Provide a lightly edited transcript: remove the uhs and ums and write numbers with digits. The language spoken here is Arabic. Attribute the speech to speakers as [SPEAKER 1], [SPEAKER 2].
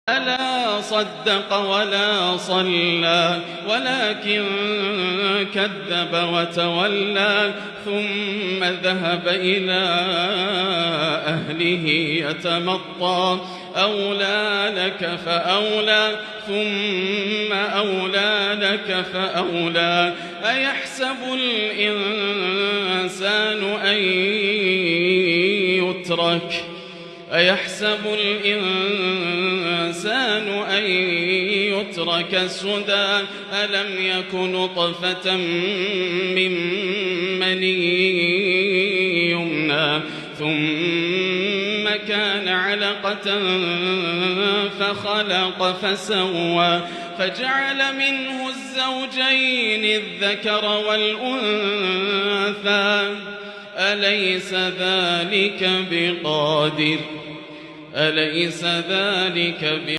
[SPEAKER 1] ألا صدق ولا صلى ولكن كذب وتولى ثم ذهب إلى أهله يتمطى أولى لك فأولى ثم أولى لك فأولى أيحسب الإنسان أن يترك سدى ألم يك نطفة من مني يمنى ثم كان علقة فخلق فسوى فجعل منه الزوجين الذكر والأنثى أليس ذلك بقادر